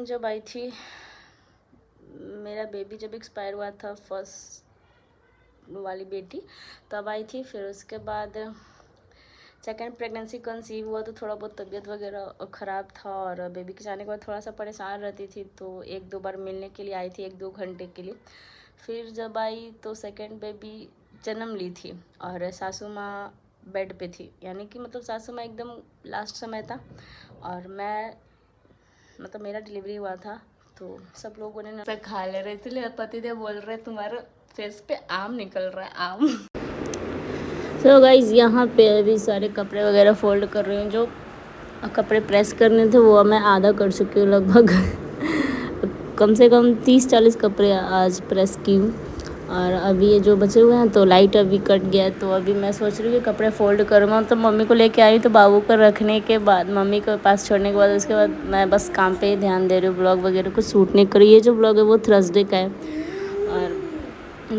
जब आई थी, मेरा बेबी जब एक्सपायर हुआ था, फर्स्ट वाली बेटी तब आई थी। फिर उसके बाद सेकेंड प्रेगनेंसी कंसीव हुआ तो थोड़ा बहुत तबीयत वगैरह ख़राब था और बेबी के जाने के बाद थोड़ा सा परेशान रहती थी, तो एक दो बार मिलने के लिए आई थी, 1-2 घंटे के लिए। फिर जब आई तो सेकेंड बेबी जन्म ली थी और सासू माँ बेड पे थी, यानी कि मतलब सासू माँ एकदम लास्ट समय था और मैं मतलब मेरा डिलीवरी हुआ था। तो सब लोगों ने खा ले रहे, इसलिए पतिदेव बोल रहे तुम्हारे फेस पे आम निकल रहा है, आम। सो गाइज यहाँ पे अभी सारे कपड़े वगैरह फोल्ड कर रही हूँ। जो कपड़े प्रेस करने थे वो मैं आधा कर चुकी हूँ लगभग। कम से कम 30-40 कपड़े आज प्रेस की हूँ और अभी ये जो बचे हुए हैं तो लाइट अभी कट गया है, तो अभी मैं सोच रही हूँ कि कपड़े फोल्ड करूँगा। तो मम्मी को लेके आई तो बाबू को रखने के बाद, मम्मी के पास छोड़ने के बाद, उसके बाद मैं बस काम पे ही ध्यान दे रही हूँ। ब्लॉग वगैरह कुछ शूट नहीं करी। ये जो ब्लॉग है वो थर्सडे का है और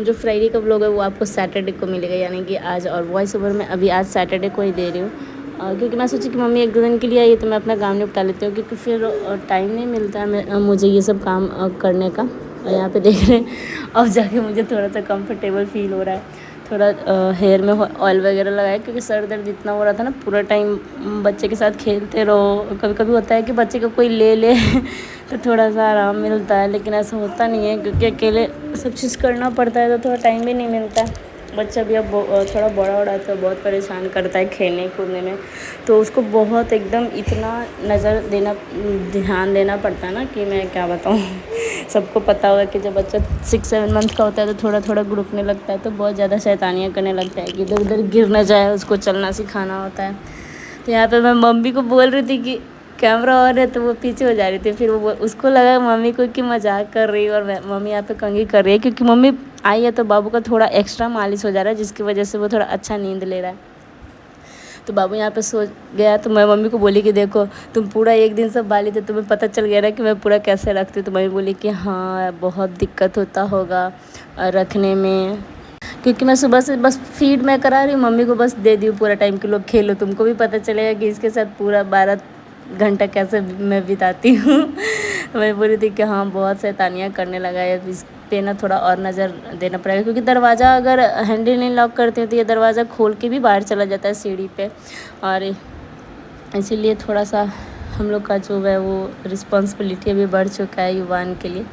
जो फ्राइडे का ब्लॉग है वो आपको सैटरडे को मिलेगा, यानी कि आज। और वॉइस ओवर मैं अभी आज सैटरडे को ही दे रही हूँ क्योंकि मैं सोची कि मम्मी 1-2 दिन के लिए आई है तो मैं अपना काम निपटा लेती हूँ, क्योंकि फिर टाइम नहीं मिलता है मुझे ये सब काम करने का। और यहाँ पे देख रहे हैं अब जाके मुझे थोड़ा सा कंफर्टेबल फील हो रहा है। थोड़ा हेयर में ऑयल वगैरह लगाया, क्योंकि सर दर्द इतना हो रहा था ना, पूरा टाइम बच्चे के साथ खेलते रहो। कभी कभी होता है कि बच्चे को कोई ले ले तो थोड़ा सा आराम मिलता है, लेकिन ऐसा होता नहीं है क्योंकि अकेले सब चीज़ करना पड़ता है तो थोड़ा टाइम भी नहीं मिलता। बच्चा भी अब थोड़ा बड़ा हो रहा है तो बहुत परेशान करता है खेलने कूदने में, तो उसको बहुत एकदम इतना ध्यान देना पड़ता है ना कि मैं क्या बताऊँ। सबको पता होगा कि जब बच्चा 6-7 मंथ का होता है तो थोड़ा थोड़ा गुड़कने लगता है, तो बहुत ज़्यादा शैतानियाँ करने लगता है कि इधर उधर गिर ना जाए, उसको चलना सिखाना होता है। तो यहाँ पे मैं मम्मी को बोल रही थी कि कैमरा ऑन है, तो वो पीछे हो जा रही थी। फिर वो उसको लगा मम्मी को कि मजाक कर रही है और मम्मी यहाँ पे कंघी कर रही है, क्योंकि मम्मी आई है तो बाबू का थोड़ा एक्स्ट्रा मालिश हो जा रहा है, जिसकी वजह से वो थोड़ा अच्छा नींद ले रहा है। तो बाबू यहाँ पे सो गया तो मैं मम्मी को बोली कि देखो तुम पूरा एक दिन सब बाली थे, तुम्हें पता चल गया ना कि मैं पूरा कैसे रखती हूँ। तो मम्मी बोली कि हाँ बहुत दिक्कत होता होगा रखने में, क्योंकि मैं सुबह से बस फीड मैं करा रही हूँ, मम्मी को बस दे दी हूँ पूरा टाइम कि लोग खेलो, तुमको भी पता चलेगा कि इसके साथ पूरा 12 घंटा कैसे मैं बिताती हूँ। मैं बोली थी कि हाँ बहुत शैतानियाँ करने लगा है, इस पे ना थोड़ा और नज़र देना पड़ेगा, क्योंकि दरवाज़ा अगर हैंडल नहीं लॉक करते तो ये दरवाज़ा खोल के भी बाहर चला जाता है सीढ़ी पे, और इसीलिए थोड़ा सा हम लोग का जो है वो रिस्पॉन्सिबिलिटी अभी बढ़ चुका है युवान के लिए।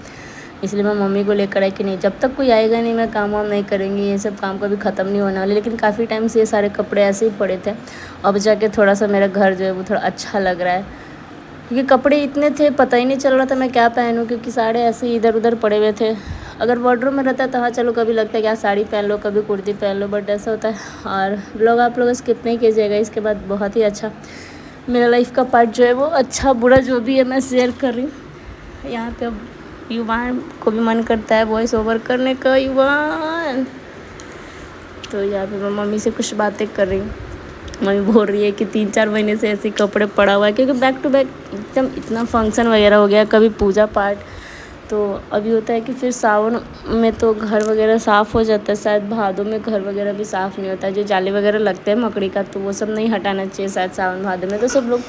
इसलिए मैं मम्मी को लेकर आई कि नहीं, जब तक कोई आएगा नहीं मैं काम वाम नहीं करेंगी, ये सब काम कभी ख़त्म नहीं होने वाले। लेकिन काफ़ी टाइम से ये सारे कपड़े ऐसे ही पड़े थे, अब जाके थोड़ा सा मेरा घर जो है वो थोड़ा अच्छा लग रहा है, क्योंकि कपड़े इतने थे पता ही नहीं चल रहा था मैं क्या पहनूं, क्योंकि साड़े ऐसे ही इधर उधर पड़े हुए थे। अगर वार्डरोब में रहता है तो हाँ चलो कभी लगता है कि साड़ी पहन लो, कभी कुर्ती पहन लो, बट ऐसा होता है। और ब्लॉग आप लोग स्किप नहीं कीजिएगा, इसके बाद बहुत ही अच्छा मेरा लाइफ का पार्ट जो है वो अच्छा बुरा जो भी है मैं शेयर कर रही हूँ। यहाँ पे अब युवान को भी मन करता है वॉइस ओवर करने का, युवान। तो यहाँ पे मैं मम्मी से कुछ बातें कर रही हूँ, मम्मी बोल रही है कि 3-4 महीने से ऐसे कपड़े पड़ा हुआ है, क्योंकि बैक टू बैक एकदम इतना फंक्शन वगैरह हो गया, कभी पूजा पाठ। तो अभी होता है कि फिर सावन में तो घर वगैरह साफ़ हो जाता है, शायद भादों में घर वगैरह भी साफ़ नहीं होता है, जो जाले वगैरह लगते हैं मकड़ी का तो वो सब नहीं हटाना चाहिए शायद सावन भादों में, तो सब लोग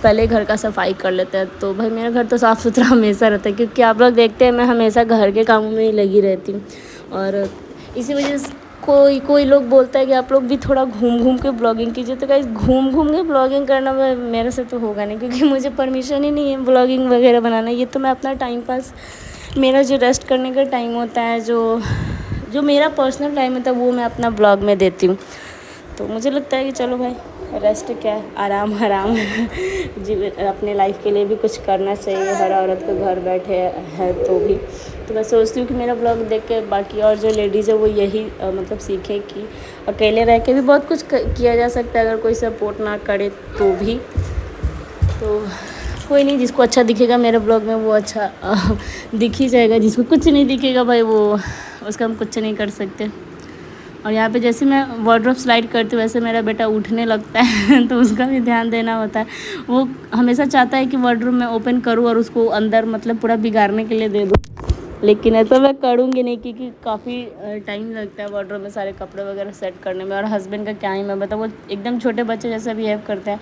पहले घर का सफाई कर लेते हैं। तो भाई मेरा घर तो साफ़ सुथरा हमेशा रहता है, क्योंकि आप लोग देखते हैं मैं हमेशा घर के कामों में ही लगी रहती हूँ। और इसी वजह से कोई लोग बोलता है कि आप लोग भी थोड़ा घूम घूम के ब्लॉगिंग कीजिए, तो गाइस घूम घूम के ब्लॉगिंग करना मेरे से तो होगा नहीं, क्योंकि मुझे परमिशन ही नहीं है ब्लॉगिंग वगैरह बनाना। ये तो मैं अपना टाइम पास, मेरा जो रेस्ट करने का टाइम होता है, जो मेरा पर्सनल टाइम होता है वो मैं अपना ब्लॉग में देती हूँ। तो मुझे लगता है कि चलो भाई रेस्ट क्या है, आराम आराम जीवन अपने लाइफ के लिए भी कुछ करना चाहिए, हर औरत को घर बैठे है तो भी। तो मैं सोचती हूँ कि मेरा ब्लॉग देख के बाकी और जो लेडीज़ है वो यही मतलब सीखे कि अकेले रह के भी बहुत कुछ किया जा सकता है, अगर कोई सपोर्ट ना करे तो भी। तो कोई नहीं, जिसको अच्छा दिखेगा मेरे ब्लॉग में वो अच्छा दिख ही जाएगा, जिसको कुछ नहीं दिखेगा भाई वो उसका हम कुछ नहीं कर सकते। और यहाँ पे जैसे मैं वार्डरोब स्लाइड करती हूँ वैसे मेरा बेटा उठने लगता है तो उसका भी ध्यान देना होता है। वो हमेशा चाहता है कि वार्डरोब मैं ओपन करूँ और उसको अंदर मतलब पूरा बिगाड़ने के लिए दे दूँ, लेकिन ऐसा मैं करूँगी नहीं क्योंकि काफ़ी टाइम लगता है वार्डरोब में सारे कपड़े वगैरह सेट करने में। और हस्बैंड का क्या ही मैं बताऊँ, वो एकदम छोटे बच्चे जैसा बिहेव करते हैं।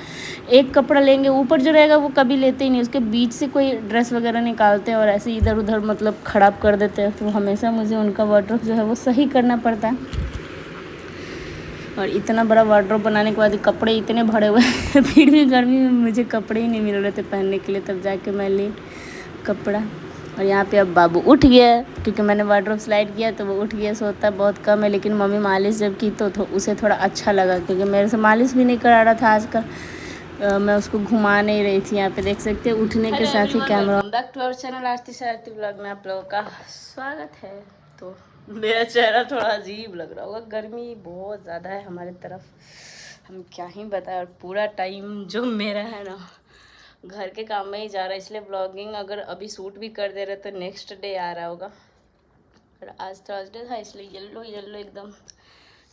एक कपड़ा लेंगे, ऊपर जो रहेगा वो कभी लेते ही नहीं, उसके बीच से कोई ड्रेस वगैरह निकालते हैं और ऐसे इधर उधर मतलब ख़राब कर देते हैं। तो हमेशा मुझे उनका वार्डरोब जो है वो सही करना पड़ता है। और इतना बड़ा वार्डरोब बनाने के बाद कपड़े इतने भरे हुए हैं फिर भी गर्मी में मुझे कपड़े ही नहीं मिल रहे थे पहनने के लिए, तब जाके मैं ली कपड़ा। और यहाँ पे अब बाबू उठ गया क्योंकि मैंने वार्डरोब स्लाइड किया तो वो उठ गया। सोता बहुत कम है, लेकिन मम्मी मालिश जब की तो उसे थोड़ा अच्छा लगा क्योंकि मेरे से मालिश भी नहीं करा रहा था आजकल। मैं उसको घुमा नहीं रही थी। यहाँ पे देख सकते हैं उठने के साथ ही camera. Back to our channel Aarti शरारती ब्लॉग में आप लोगों का स्वागत है। तो मेरा चेहरा थोड़ा अजीब लग रहा होगा, गर्मी बहुत ज़्यादा है हमारे तरफ, हम क्या ही बताएं। और पूरा टाइम जो मेरा है ना घर के काम में ही जा रहा है, इसलिए ब्लॉगिंग अगर अभी शूट भी कर दे रहे तो नेक्स्ट डे आ रहा होगा। और आज थर्सडे था इसलिए येलो येलो एकदम।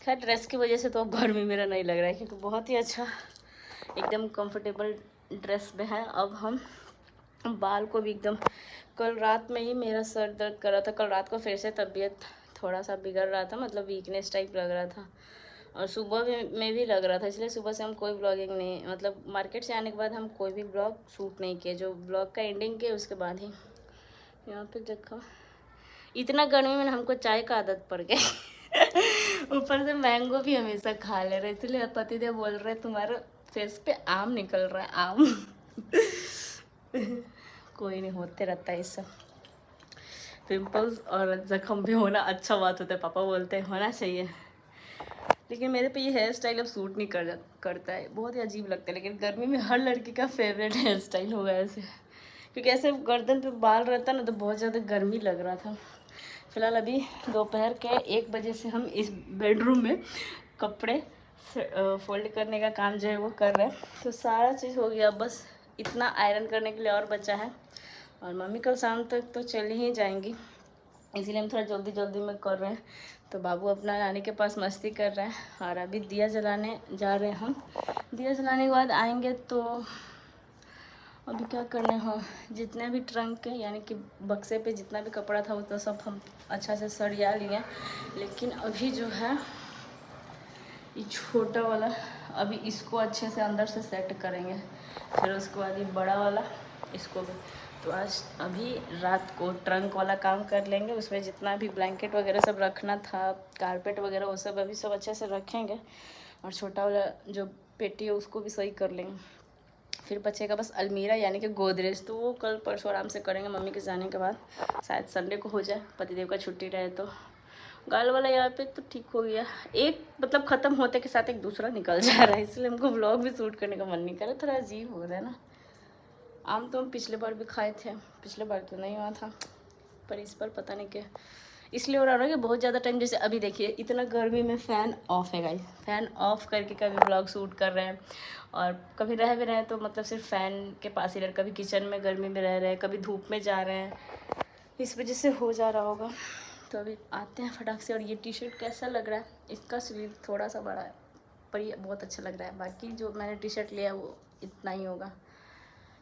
खैर ड्रेस की वजह से तो गर्मी मेरा नहीं लग रहा है क्योंकि बहुत ही अच्छा एकदम कंफर्टेबल ड्रेस में है। अब हम बाल को भी एकदम, कल रात में ही मेरा सर दर्द कर रहा था, कल रात को फिर से तबीयत थोड़ा सा बिगड़ रहा था, मतलब वीकनेस टाइप लग रहा था। और सुबह में भी लग रहा था, इसलिए सुबह से हम कोई ब्लॉगिंग नहीं, मतलब मार्केट से आने के बाद हम कोई भी ब्लॉग शूट नहीं किए। जो ब्लॉग का एंडिंग किया उसके बाद ही। यहाँ पे देखो इतना गर्मी में हमको चाय का आदत पड़ गई ऊपर से मैंगो भी हमेशा खा ले रहे, इसलिए पतिदेव बोल रहे तुम्हारे फेस पे आम निकल रहा है, आम कोई नहीं, होते रहता है इससे। पिंपल्स और जख्म भी होना अच्छा बात होता है, पापा बोलते हैं होना चाहिए। लेकिन मेरे पे ये हेयर स्टाइल अब सूट नहीं करता है, बहुत ही अजीब लगता है। लेकिन गर्मी में हर लड़की का फेवरेट हेयर स्टाइल होगा ऐसे, क्योंकि ऐसे गर्दन पे बाल रहता ना तो बहुत ज़्यादा गर्मी लग रहा था। फिलहाल अभी दोपहर के 1 बजे से हम इस बेडरूम में कपड़े फोल्ड करने का काम जो है वो कर रहे हैं। तो सारा चीज़ हो गया, बस इतना आयरन करने के लिए और बचा है। और मम्मी कल शाम तक तो चली ही जाएंगी, इसीलिए हम थोड़ा जल्दी जल्दी में कर रहे हैं। तो बाबू अपना नानी के पास मस्ती कर रहे हैं और अभी दिया जलाने जा रहे हैं हम। दिया जलाने के बाद आएंगे तो अभी क्या करने हो, जितने भी ट्रंक के यानी कि बक्से पे जितना भी कपड़ा था वो तो सब हम अच्छा से सरिया लिए। लेकिन अभी जो है ये छोटा वाला, अभी इसको अच्छे से अंदर से सेट करेंगे, फिर उसके बाद ये बड़ा वाला इसको भी। तो आज अभी रात को ट्रंक वाला काम कर लेंगे, उसमें जितना भी ब्लैंकेट वगैरह सब रखना था, कारपेट वगैरह वो सब अभी सब अच्छे से रखेंगे। और छोटा वाला जो पेटी है उसको भी सही कर लेंगे। फिर बचेगा बस अलमीरा यानी कि गोदरेज, तो वो कल परसों आराम से करेंगे मम्मी के जाने के बाद, शायद संडे को हो जाए, पतिदेव का छुट्टी रहे तो। गाल वाला यहाँ पे तो ठीक हो गया, एक मतलब ख़त्म होते के साथ एक दूसरा निकल जा रहा है, इसलिए हमको व्लॉग भी शूट करने का मन नहीं कर रहा, थोड़ा अजीब हो रहा है ना। आम तो हम पिछले बार भी खाए थे, पिछले बार तो नहीं हुआ था, पर इस बार पता नहीं क्या इसलिए हो रहा है कि बहुत ज़्यादा टाइम, जैसे अभी देखिए इतना गर्मी में फ़ैन ऑफ है गाइस, फ़ैन ऑफ करके कभी ब्लॉग शूट कर रहे हैं। और कभी रह भी रहे हैं तो मतलब सिर्फ फ़ैन के पास ही रह, कभी किचन में गर्मी में रह रहे हैं, कभी धूप में जा रहे हैं, इस वजह से हो जा रहा होगा। तो अभी आते हैं फटाक से। और ये टी शर्ट कैसा लग रहा है, इसका स्लीव थोड़ा सा बड़ा है पर ये बहुत अच्छा लग रहा है। बाकी जो मैंने टी शर्ट लिया वो इतना ही होगा,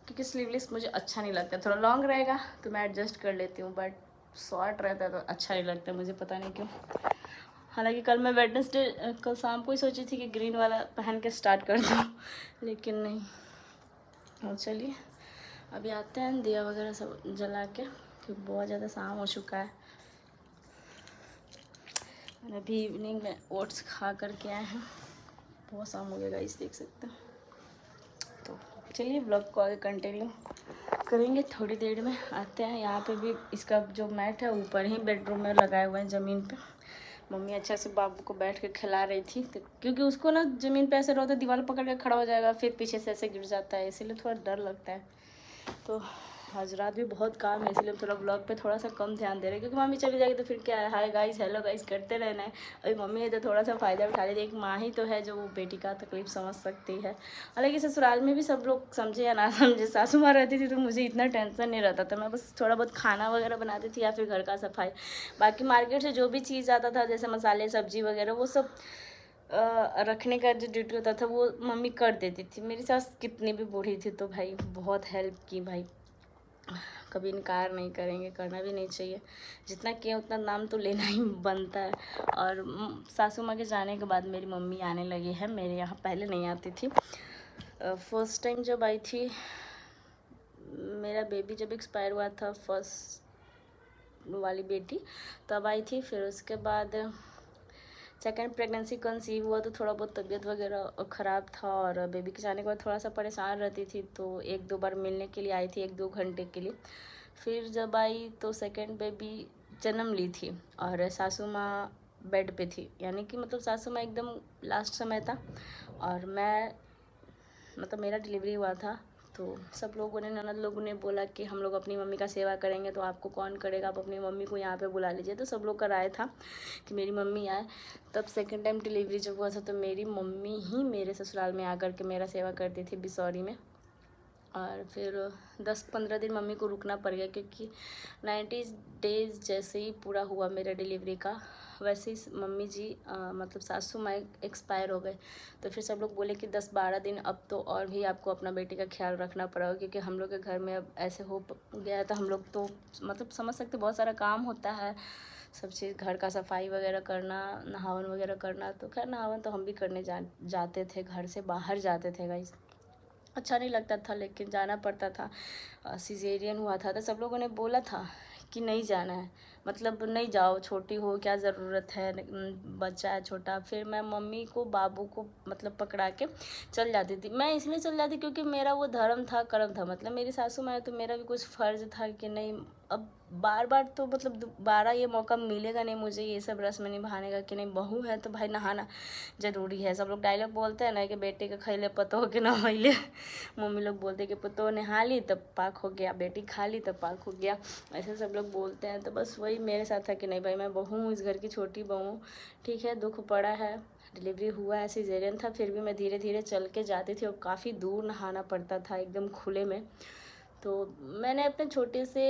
क्योंकि स्लीवलेस मुझे अच्छा नहीं लगता, थोड़ा लॉन्ग रहेगा तो मैं एडजस्ट कर लेती हूँ, बट शॉर्ट रहता है तो अच्छा नहीं लगता मुझे, पता नहीं क्यों। हालांकि कल मैं वेडनेसडे कल शाम को ही सोची थी कि ग्रीन वाला पहन के स्टार्ट कर दूँ, लेकिन नहीं। और चलिए अभी आते हैं दिया वगैरह सब जला के, क्योंकि बहुत ज़्यादा शाम हो चुका है। और अभी इवनिंग में ओट्स खा करके आए हैं, बहुत शाम हो गया इस देख सकते हैं। तो चलिए ब्लॉग को आगे कंटिन्यू करेंगे थोड़ी देर में। आते हैं यहाँ पे भी इसका जो मैट है ऊपर ही बेडरूम में लगाए हुए हैं ज़मीन पे। मम्मी अच्छा से बाबू को बैठ के खिला रही थी, तो क्योंकि उसको ना ज़मीन पे ऐसे रहता है दीवार पकड़ के खड़ा हो जाएगा, फिर पीछे से ऐसे गिर जाता है, इसीलिए थोड़ा डर लगता है। तो आज रात भी बहुत काम है, इसलिए थोड़ा ब्लॉग पे थोड़ा सा कम ध्यान दे रहे हैं, क्योंकि मम्मी चली जाएगी तो फिर क्या है, हाय गाइस हेलो गाइस करते रहना है। अभी मम्मी है तो थोड़ा सा फ़ायदा उठा लेती, एक माँ ही तो है जो वो बेटी का तकलीफ़ समझ सकती है। हालांकि ससुराल में भी सब लोग समझे या ना समझे, सासू माँ रहती थी तो मुझे इतना टेंशन नहीं रहता था, मैं बस थोड़ा बहुत खाना वगैरह बनाती थी या फिर घर का सफाई। बाकी मार्केट से जो भी चीज़ आता था जैसे मसाले सब्जी वगैरह वो सब रखने का जो ड्यूटी होता था वो मम्मी कर देती थी। मेरी सास कितनी भी बूढ़ी थी तो भाई बहुत हेल्प की भाई, कभी इनकार नहीं करेंगे, करना भी नहीं चाहिए। जितना किए उतना नाम तो लेना ही बनता है। और सासू माँ के जाने के बाद मेरी मम्मी आने लगी है मेरे यहाँ, पहले नहीं आती थी। फर्स्ट टाइम जब आई थी, मेरा बेबी जब एक्सपायर हुआ था, फर्स्ट वाली बेटी, तब आई थी। फिर उसके बाद सेकेंड प्रेगनेंसी कंसीव हुआ तो थोड़ा बहुत तबीयत वगैरह ख़राब था, और बेबी के जाने के बाद थोड़ा सा परेशान रहती थी, तो एक दो बार मिलने के लिए आई थी, एक दो घंटे के लिए। फिर जब आई तो सेकेंड बेबी जन्म ली थी, और सासू माँ बेड पे थी, यानी कि मतलब सासू माँ एकदम लास्ट समय था, और मैं मतलब मेरा डिलीवरी हुआ था। तो सब लोगों ने, ननद लोगों ने बोला कि हम लोग अपनी मम्मी का सेवा करेंगे, तो आपको कौन करेगा, आप अपनी मम्मी को यहाँ पे बुला लीजिए। तो सब लोग का राय था कि मेरी मम्मी आए। तब सेकंड टाइम डिलीवरी जब हुआ था तो मेरी मम्मी ही मेरे ससुराल में आकर के मेरा सेवा करती थी बिसौरी में। और फिर 10-15 दिन मम्मी को रुकना पड़ गया, क्योंकि 90 डेज़ जैसे ही पूरा हुआ मेरा डिलीवरी का, वैसे ही मम्मी जी मतलब सासू माँ एक्सपायर हो गए। तो फिर सब लोग बोले कि 10-12 दिन अब तो और भी आपको अपना बेटी का ख्याल रखना पड़ेगा, क्योंकि हम लोग के घर में अब ऐसे हो गया है। तो हम लोग तो मतलब समझ सकते, बहुत सारा काम होता है, सब चीज़, घर का सफाई वगैरह करना, नहावन वगैरह करना। तो खैर नहावन तो हम भी करने जाते थे, घर से बाहर जाते थे गाइस। अच्छा नहीं लगता था, लेकिन जाना पड़ता था। सिजेरियन हुआ था तो सब लोगों ने बोला था कि नहीं जाना है, मतलब नहीं जाओ, छोटी हो, क्या ज़रूरत है, बच्चा है छोटा। फिर मैं मम्मी को, बाबू को मतलब पकड़ा के चल जाती थी। मैं इसलिए चल जाती क्योंकि मेरा वो धर्म था, कर्म था, मतलब मेरी सासू माँ है तो मेरा भी कुछ फ़र्ज़ था कि नहीं, अब बार बार तो मतलब दोबारा ये मौका मिलेगा नहीं मुझे ये सब रस्म निभाने का, कि नहीं बहू है तो भाई नहाना ज़रूरी है। सब लोग डायलॉग बोलते हैं ना कि बेटे के खैले पतोह के नहैले। मम्मी लोग बोलते हैं कि पतोह नहा ली तब पाक हो गया, बेटी खा ली तब पाक हो गया, ऐसे सब लोग बोलते हैं। तो बस वही मेरे साथ था कि नहीं भाई, मैं बहू हूँ, इस घर की छोटी बहू हूँ, ठीक है, दुख पड़ा है, डिलीवरी हुआ है, सिजेरियन था, फिर भी मैं धीरे धीरे चल के जाती थी, और काफ़ी दूर नहाना पड़ता था एकदम खुले में। तो मैंने अपने छोटे से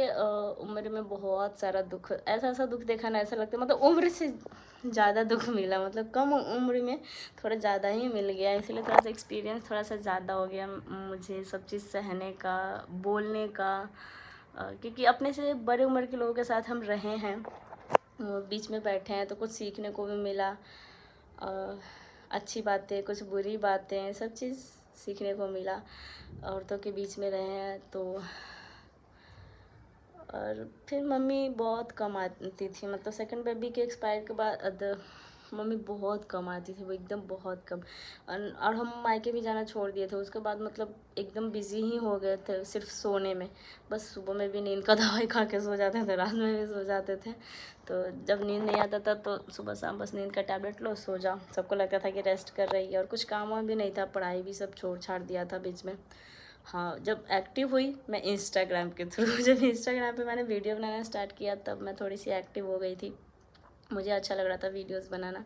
उम्र में बहुत सारा दुख, ऐसा ऐसा दुख देखा ना, ऐसा लगता है मतलब उम्र से ज़्यादा दुख मिला, मतलब कम उम्र में थोड़ा ज़्यादा ही मिल गया, इसलिए थोड़ा सा एक्सपीरियंस थोड़ा सा ज़्यादा हो गया मुझे सब चीज़ सहने का, बोलने का। क्योंकि अपने से बड़े उम्र के लोगों के साथ हम रहे हैं, बीच में बैठे हैं, तो कुछ सीखने को भी मिला, अच्छी बातें, कुछ बुरी बातें, सब चीज़ सीखने को मिला। औरतों के बीच में रहे हैं तो। और फिर मम्मी बहुत कम आती थी, मतलब सेकंड बेबी के एक्सपायर के बाद मम्मी बहुत कम आती थी, वो एकदम बहुत कम। और हम मायके भी जाना छोड़ दिए थे उसके बाद, मतलब एकदम बिजी ही हो गए थे सिर्फ सोने में। बस सुबह में भी नींद का दवाई खा के सो जाते थे, रात में भी सो जाते थे। तो जब नींद नहीं आता था तो सुबह शाम बस नींद का टैबलेट लो, सो जाओ। सबको लगता था कि रेस्ट कर रही है, और कुछ काम भी नहीं था, पढ़ाई भी सब छोड़ छाड़ दिया था बीच में। हाँ, जब एक्टिव हुई मैं इंस्टाग्राम के थ्रू, जब इंस्टाग्राम पे मैंने वीडियो बनाना स्टार्ट किया तब मैं थोड़ी सी एक्टिव हो गई थी, मुझे अच्छा लग रहा था वीडियोस बनाना।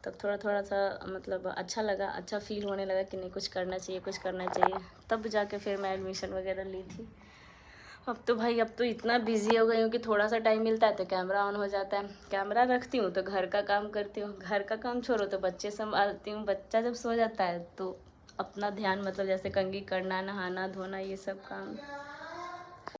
तब थोड़ा थोड़ा सा मतलब अच्छा लगा, अच्छा फील होने लगा कि नहीं कुछ करना चाहिए, कुछ करना चाहिए। तब जाके फिर मैं एडमिशन वगैरह ली थी। अब तो भाई, अब तो इतना बिजी हो गई हूँ कि थोड़ा सा टाइम मिलता है तो कैमरा ऑन हो जाता है, कैमरा रखती हूँ तो घर का काम करती हूँ, घर का काम छोड़ो तो बच्चे संभालती हूँ, बच्चा जब सो जाता है तो अपना ध्यान, मतलब जैसे कंघी करना, नहाना धोना, ये सब काम